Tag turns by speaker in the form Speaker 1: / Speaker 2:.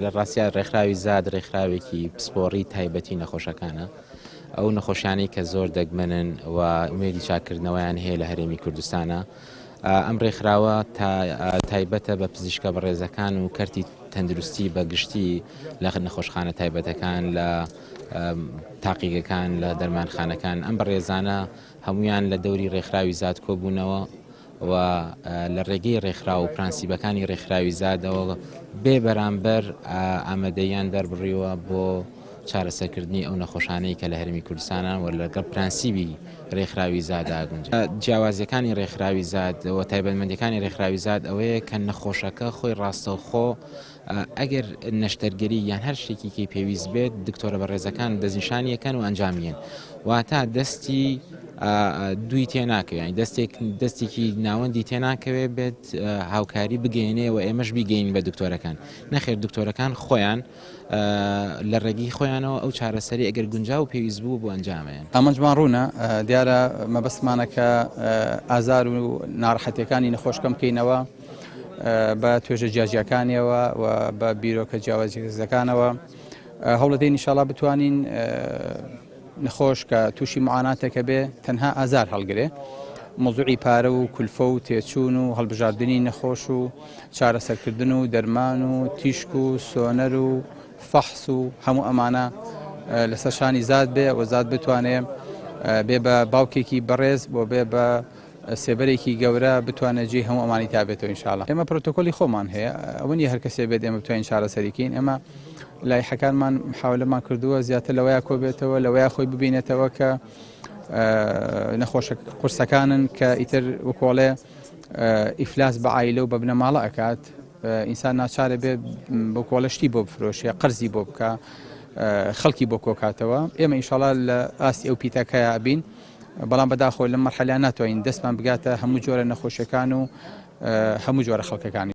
Speaker 1: لە ڕاستیە ڕێکخراوی زاد ڕێکخراوێکی پسپۆڕی تایبەتی نەخۆشەکانە ئەو نەخۆشیانەی کە زۆر دەگمەنن و ئومێدی چاکردنەوەیان هەیە لە هەرێمی کوردستانە. ئەم ڕێکخراوە تایبەتە بە پزیشکە بەڕێزەکان و کەرتی تەندروستی بەگشتی لە نەخۆشخانە تایبەتەکان لە تاقیگەکان لە دەرمانخانەکان. ئەم بەڕێزانە هەمویان لە دەوری ڕێکخراوی زاد کۆبوونەوە و لە ڕێگەی ڕێکخرا و پرانسیبەکانی ڕێکخراوی زادەوە بێ بەرامبەر ئامادەیان دەربڕیوە بۆ چارەسەرکردنی ئەو نەخۆشانەی کە لە هەرمی کوردستانە و لەگەڵ پرانسیبی ڕێکخراوی زادا گونج. جیاوازیەکانی ڕێکخراوی زاد و تایبەتمەندیەکانی ڕێکخراوی زاد ئەوەیە کە نەخۆشەکە خۆی ڕاستەوخۆ ئەگەر نەشتەرگەری یان هەر شتێکی پێویست بێت دکتۆرە بەڕێزەکان دەستنیشانیەکەن و ئەنجامیان واتە دەستی دوی تێناکەوێت دەستێکی ناوەندی تێناکەوێت بێت هاوکاری بگەێنێ و ئێمەش بیگەین بە دکتۆرەکان نەخێر دکتۆرەکان خۆیان لە ڕێگەی خۆیانەوە ئەو چارەسەری ئەگەر گونجاو و پێویست بوو بۆ ئەنجامەیەن.
Speaker 2: ئەمەجمان ڕوونە دیارە مەبەستمانەکە ئازار و ناڕەحەتیەکانی نەخۆشکەم بکەینەوە بە توێژە جیاجیەکانیەوە و بە بیرۆکە جیاوازیەکانەوە هەوڵەدەین ئینشاڵڵا بتوانین نەخۆش کە تووشی معاناتێکە بێ تەنها ئازار هەڵگرێ مۆزوعی پارە و کولفە و تێچوون و هەڵبژاردننی نەخۆش و چارەسەرکردن و دەرمان و تیشک و سۆنەر و فەحس و هەموو ئەمانە لەسەر شانی زاد بێ و زاد بتوانێت بێ بە باوکێکی بەڕێز بۆ بێ بە سێبەرێکی گەورە بتوانێت جێی هەموو ئەمانی تابێتەوە ئینشاڵڵا. ئێمە پرۆتۆکۆلی خۆمان هەیە ئەوە نیە هەر کەسێ بێت ئێمە بتوانین چارەسەریکەین. ئێمە لایحەکانمان محاولەمان کردووە زیاتر لەوەیە کۆبێتەوە لەوەیە خۆی ببینێتەوە کە نەخۆشە قورسەکانن کە ئیتر وەکۆڵێ ئیفلاس بە عایلە و بە بنەماڵە ئەکات ئینسان ناچارە بێ بۆ کۆڵەشتی بۆ بفرۆشیە قەرزی بۆ بکە خەڵکی بۆ کۆکاتەوە. ئێمە ئینشاڵڵا لە ئاستی ئەو پیتەکەیە بین بەڵام بەداخۆ لەم مەرحەلە ناتوانین دەستمان بگاتە هەموو جۆرە نەخۆشیەکان و هەموو جۆرە خەڵکەکانی.